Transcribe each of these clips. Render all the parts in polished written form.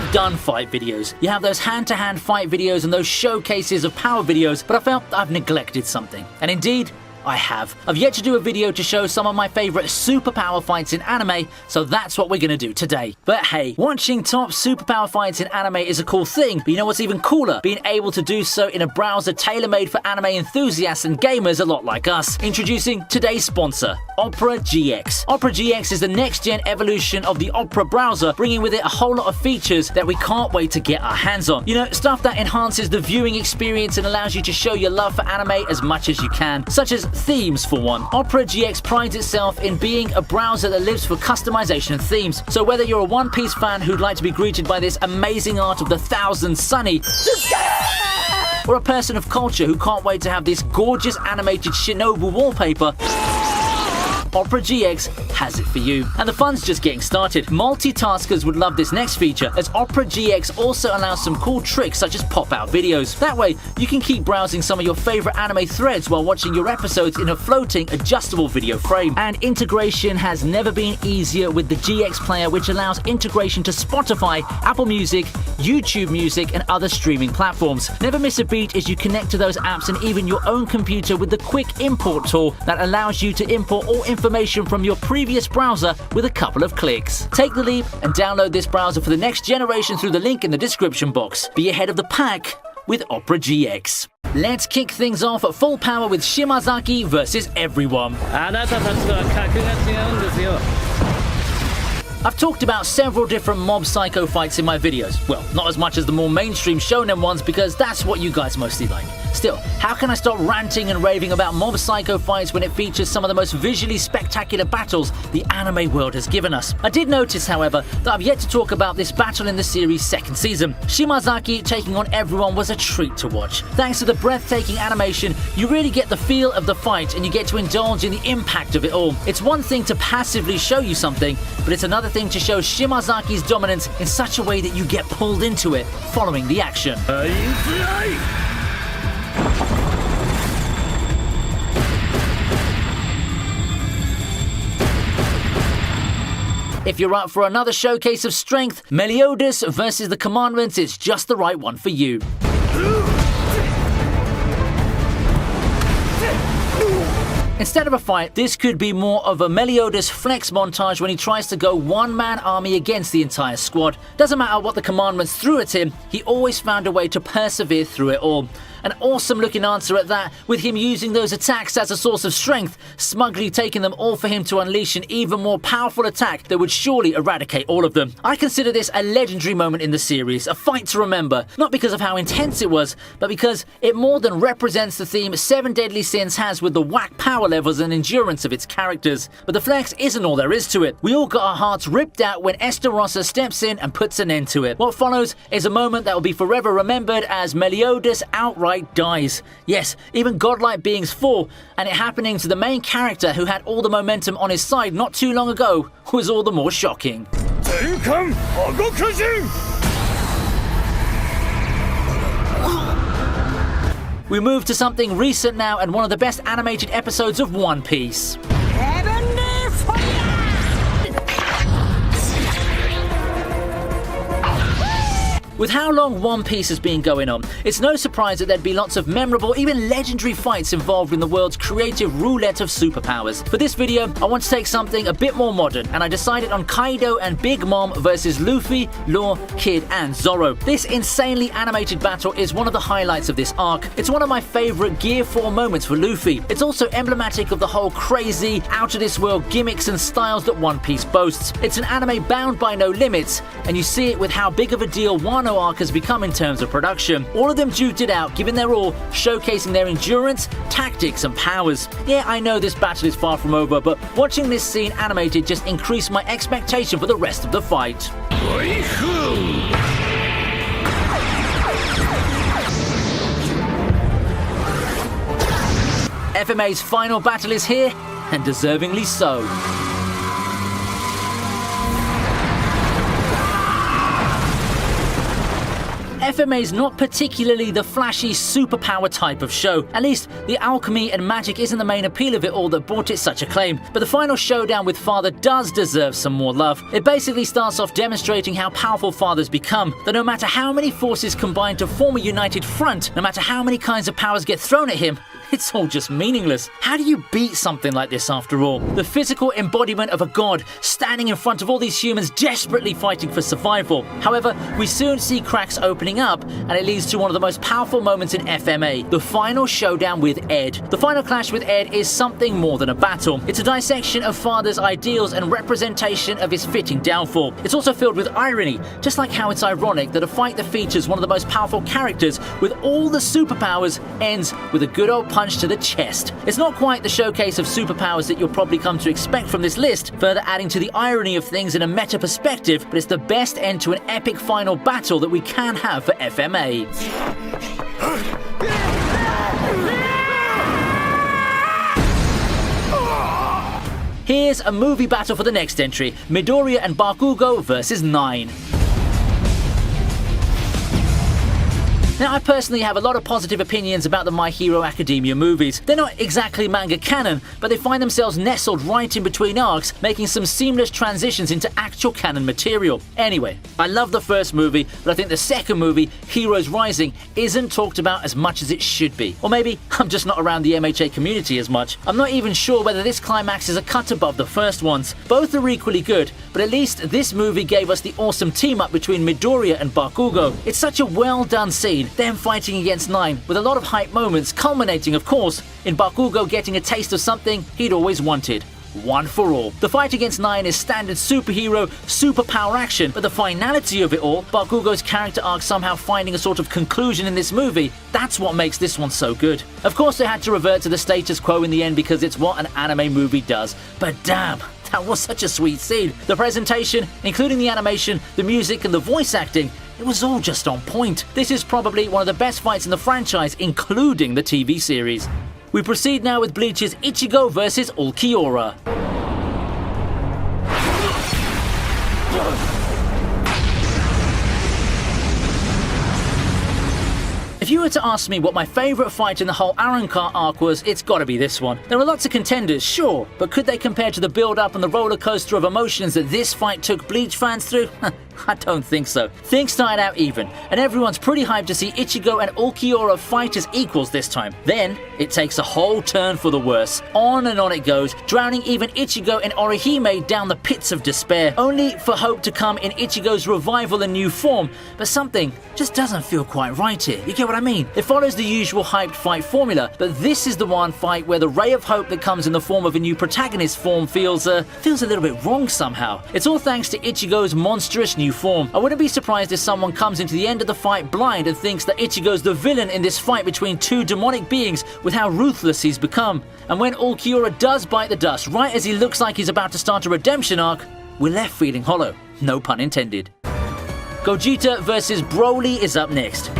have done fight videos. You have those hand-to-hand fight videos and those showcases of power videos, but I felt I've neglected something. And indeed, I have. I've yet to do a video to show some of my favorite superpower fights in anime, so that's what we're gonna do today. But hey, watching top superpower fights in anime is a cool thing, but you know what's even cooler? Being able to do so in a browser tailor-made for anime enthusiasts and gamers a lot like us. Introducing today's sponsor, Opera GX. Opera GX is the next-gen evolution of the Opera browser, bringing with it a whole lot of features that we can't wait to get our hands on. You know, stuff that enhances the viewing experience and allows you to show your love for anime as much as you can, such as themes for one. Opera GX prides itself in being a browser that lives for customization and themes. So whether you're a One Piece fan who'd like to be greeted by this amazing art of the Thousand Sunny, or a person of culture who can't wait to have this gorgeous animated Shinobu wallpaper, Opera GX has it for you. And the fun's just getting started. Multitaskers would love this next feature, as Opera GX also allows some cool tricks such as pop-out videos. That way, you can keep browsing some of your favorite anime threads while watching your episodes in a floating, adjustable video frame. And integration has never been easier with the GX player, which allows integration to Spotify, Apple Music, YouTube Music, and other streaming platforms. Never miss a beat as you connect to those apps and even your own computer with the quick import tool that allows you to import all information from your previous browser with a couple of clicks. Take the leap and download this browser for the next generation through the link in the description box. Be ahead of the pack with Opera GX. Let's kick things off at full power with Shimazaki versus everyone. I've talked about several different Mob Psycho fights in my videos. Well, not as much as the more mainstream shonen ones because that's what you guys mostly like. Still, how can I stop ranting and raving about Mob Psycho fights when it features some of the most visually spectacular battles the anime world has given us? I did notice, however, that I've yet to talk about this battle in the series' second season. Shimazaki taking on everyone was a treat to watch. Thanks to the breathtaking animation, you really get the feel of the fight and you get to indulge in the impact of it all. It's one thing to passively show you something, but it's another thing to show Shimazaki's dominance in such a way that you get pulled into it following the action. If you're up for another showcase of strength, Meliodas versus the Commandments is just the right one for you. Instead of a fight, this could be more of a Meliodas flex montage when he tries to go one-man army against the entire squad. Doesn't matter what the Commandments threw at him, he always found a way to persevere through it all. An awesome looking answer at that, with him using those attacks as a source of strength, smugly taking them all for him to unleash an even more powerful attack that would surely eradicate all of them. I consider this a legendary moment in the series, a fight to remember, not because of how intense it was, but because it more than represents the theme Seven Deadly Sins has with the whack power levels and endurance of its characters. But the flex isn't all there is to it. We all got our hearts ripped out when Estarossa steps in and puts an end to it. What follows is a moment that will be forever remembered as Meliodas outright dies. Yes, even godlike beings fall, and it happening to the main character who had all the momentum on his side not too long ago was all the more shocking. We move to something recent now and one of the best animated episodes of One Piece. With how long One Piece has been going on, it's no surprise that there'd be lots of memorable, even legendary fights involved in the world's creative roulette of superpowers. For this video, I want to take something a bit more modern, and I decided on Kaido and Big Mom versus Luffy, Law, Kid, and Zoro. This insanely animated battle is one of the highlights of this arc. It's one of my favorite Gear 4 moments for Luffy. It's also emblematic of the whole crazy, out-of-this-world gimmicks and styles that One Piece boasts. It's an anime bound by no limits, and you see it with how big of a deal Wano arc has become in terms of production. All of them duked it out, giving their all, showcasing their endurance, tactics, and powers. Yeah, I know this battle is far from over, but watching this scene animated just increased my expectation for the rest of the fight. FMA's final battle is here, and deservingly so. FMA's not particularly the flashy superpower type of show. At least, the alchemy and magic isn't the main appeal of it all that brought it such acclaim. But the final showdown with Father does deserve some more love. It basically starts off demonstrating how powerful Father's become, that no matter how many forces combine to form a united front, no matter how many kinds of powers get thrown at him, it's all just meaningless. How do you beat something like this after all? The physical embodiment of a god, standing in front of all these humans desperately fighting for survival. However, we soon see cracks opening up, and it leads to one of the most powerful moments in FMA, the final showdown with Ed. The final clash with Ed is something more than a battle. It's a dissection of Father's ideals and representation of his fitting downfall. It's also filled with irony, just like how it's ironic that a fight that features one of the most powerful characters with all the superpowers ends with a good old punch to the chest. It's not quite the showcase of superpowers that you'll probably come to expect from this list, further adding to the irony of things in a meta perspective, but it's the best end to an epic final battle that we can have for FMA. Here's a movie battle for the next entry, Midoriya and Bakugo vs 9. Now, I personally have a lot of positive opinions about the My Hero Academia movies. They're not exactly manga canon, but they find themselves nestled right in between arcs, making some seamless transitions into actual canon material. Anyway, I love the first movie, but I think the second movie, Heroes Rising, isn't talked about as much as it should be. Or maybe I'm just not around the MHA community as much. I'm not even sure whether this climax is a cut above the first ones. Both are equally good, but at least this movie gave us the awesome team-up between Midoriya and Bakugo. It's such a well-done scene, them fighting against 9, with a lot of hype moments, culminating, of course, in Bakugo getting a taste of something he'd always wanted. One for all. The fight against 9 is standard superhero, superpower action, but the finality of it all, Bakugo's character arc somehow finding a sort of conclusion in this movie, that's what makes this one so good. Of course they had to revert to the status quo in the end because it's what an anime movie does, but damn, that was such a sweet scene. The presentation, including the animation, the music and the voice acting, it was all just on point. This is probably one of the best fights in the franchise, including the TV series. We proceed now with Bleach's Ichigo vs Ulquiorra. If you were to ask me what my favourite fight in the whole Arrancar arc was, it's gotta be this one. There are lots of contenders, sure, but could they compare to the build-up and the roller coaster of emotions that this fight took Bleach fans through? I don't think so. Things started out even, and everyone's pretty hyped to see Ichigo and Ulquiorra fight as equals this time. Then, it takes a whole turn for the worse. On and on it goes, drowning even Ichigo and Orihime down the pits of despair, only for hope to come in Ichigo's revival and new form. But something just doesn't feel quite right here. You get what I mean? It follows the usual hyped fight formula, but this is the one fight where the ray of hope that comes in the form of a new protagonist form feels a little bit wrong somehow. It's all thanks to Ichigo's monstrous new form. I wouldn't be surprised if someone comes into the end of the fight blind and thinks that Ichigo's the villain in this fight between two demonic beings with how ruthless he's become. And when Ulquiorra does bite the dust, right as he looks like he's about to start a redemption arc, we're left feeling hollow. No pun intended. Gogeta vs Broly is up next.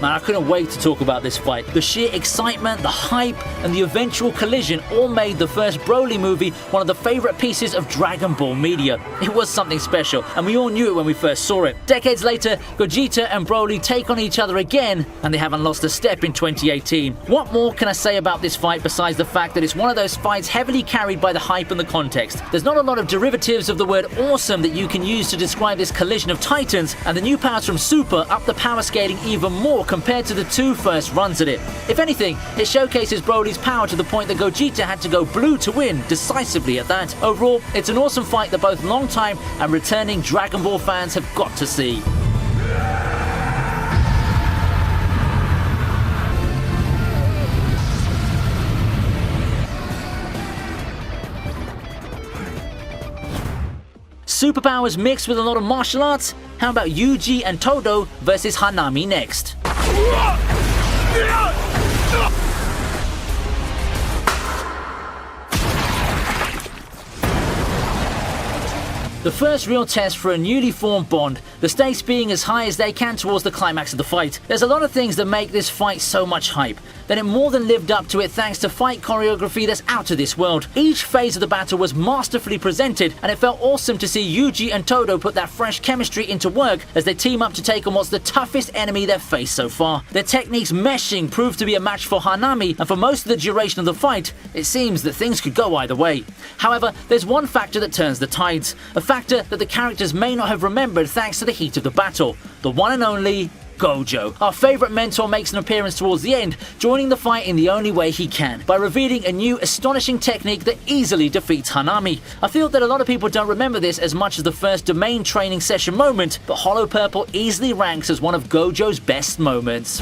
Man, I couldn't wait to talk about this fight. The sheer excitement, the hype, and the eventual collision all made the first Broly movie one of the favourite pieces of Dragon Ball media. It was something special, and we all knew it when we first saw it. Decades later, Gogeta and Broly take on each other again, and they haven't lost a step in 2018. What more can I say about this fight besides the fact that it's one of those fights heavily carried by the hype and the context? There's not a lot of derivatives of the word awesome that you can use to describe this collision of titans, and the new powers from Super up the power scaling even more compared to the two first runs at it. If anything, it showcases Broly's power to the point that Gogeta had to go blue to win, decisively at that. Overall, it's an awesome fight that both long-time and returning Dragon Ball fans have got to see. Superpowers mixed with a lot of martial arts? How about Yuji and Todo versus Hanami next? The first real test for a newly formed bond, the stakes being as high as they can towards the climax of the fight. There's a lot of things that make this fight so much hype, then it more than lived up to it thanks to fight choreography that's out of this world. Each phase of the battle was masterfully presented, and it felt awesome to see Yuji and Todo put that fresh chemistry into work as they team up to take on what's the toughest enemy they've faced so far. Their techniques meshing proved to be a match for Hanami, and for most of the duration of the fight, it seems that things could go either way. However, there's one factor that turns the tides, a factor that the characters may not have remembered thanks to the heat of the battle, the one and only Gojo. Our favourite mentor makes an appearance towards the end, joining the fight in the only way he can, by revealing a new astonishing technique that easily defeats Hanami. I feel that a lot of people don't remember this as much as the first domain training session moment, but Hollow Purple easily ranks as one of Gojo's best moments.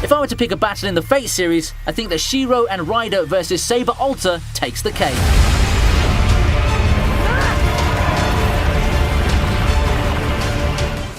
If I were to pick a battle in the Fate series, I think that Shirou and Rider versus Saber Alter takes the cake.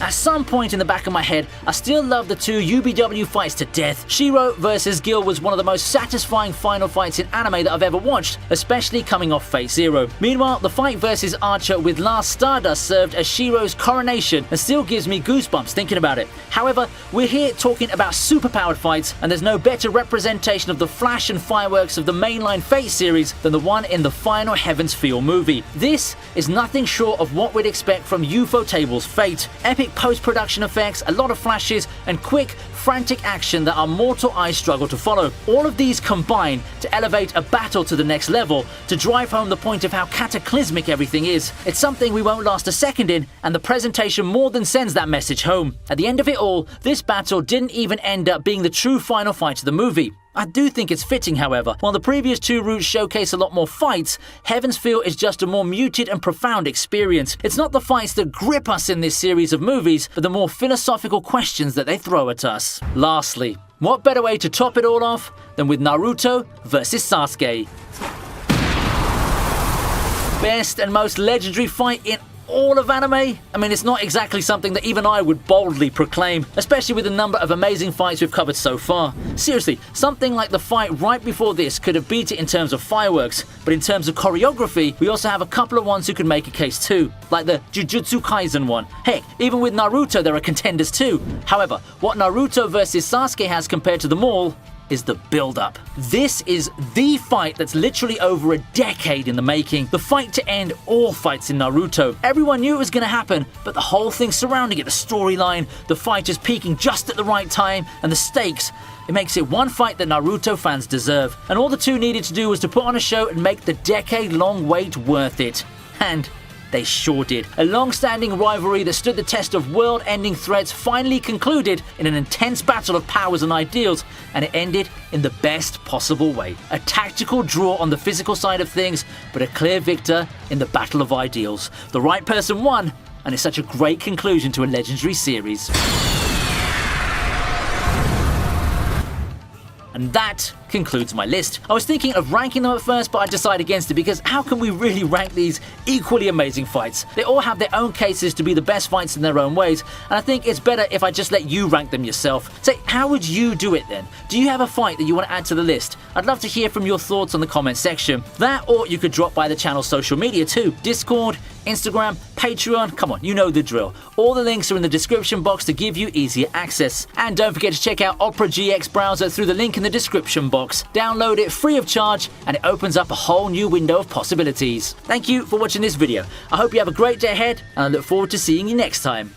At some point in the back of my head, I still love the two UBW fights to death. Shirou vs Gil was one of the most satisfying final fights in anime that I've ever watched, especially coming off Fate Zero. Meanwhile, the fight versus Archer with Last Stardust served as Shirou's coronation and still gives me goosebumps thinking about it. However, we're here talking about superpowered fights, and there's no better representation of the flash and fireworks of the mainline Fate series than the one in the final Heaven's Feel movie. This is nothing short of what we'd expect from Ufotable's Fate. Epic post-production effects, a lot of flashes, and quick, frantic action that our mortal eyes struggle to follow. All of these combine to elevate a battle to the next level, to drive home the point of how cataclysmic everything is. It's something we won't last a second in, and the presentation more than sends that message home. At the end of it all, this battle didn't even end up being the true final fight of the movie. I do think it's fitting, however. While the previous two routes showcase a lot more fights, Heaven's Feel is just a more muted and profound experience. It's not the fights that grip us in this series of movies, but the more philosophical questions that they throw at us. Lastly, what better way to top it all off than with Naruto versus Sasuke? Best and most legendary fight in all of anime? I mean, it's not exactly something that even I would boldly proclaim, especially with the number of amazing fights we've covered so far. Seriously, something like the fight right before this could have beat it in terms of fireworks, but in terms of choreography, we also have a couple of ones who can make a case too, like the Jujutsu Kaisen one. Heck, even with Naruto there are contenders too. However, what Naruto versus Sasuke has compared to them all is the build-up. This is the fight that's literally over a decade in the making. The fight to end all fights in Naruto. Everyone knew it was going to happen, but the whole thing surrounding it, the storyline, the fighters peaking just at the right time, and the stakes, it makes it one fight that Naruto fans deserve. And all the two needed to do was to put on a show and make the decade-long wait worth it. And they sure did. A long-standing rivalry that stood the test of world-ending threats finally concluded in an intense battle of powers and ideals, and it ended in the best possible way. A tactical draw on the physical side of things, but a clear victor in the battle of ideals. The right person won, and it's such a great conclusion to a legendary series. And that concludes my list. I was thinking of ranking them at first, but I decided against it because how can we really rank these equally amazing fights? They all have their own cases to be the best fights in their own ways, and I think it's better if I just let you rank them yourself. Say, how would you do it then? Do you have a fight that you want to add to the list? I'd love to hear from your thoughts on the comment section. That, or you could drop by the channel's social media too. Discord, Instagram, Patreon, come on, you know the drill. All the links are in the description box to give you easier access. And don't forget to check out Opera GX browser through the link in the description box. Download it free of charge, and it opens up a whole new window of possibilities. Thank you for watching this video. I hope you have a great day ahead, and I look forward to seeing you next time.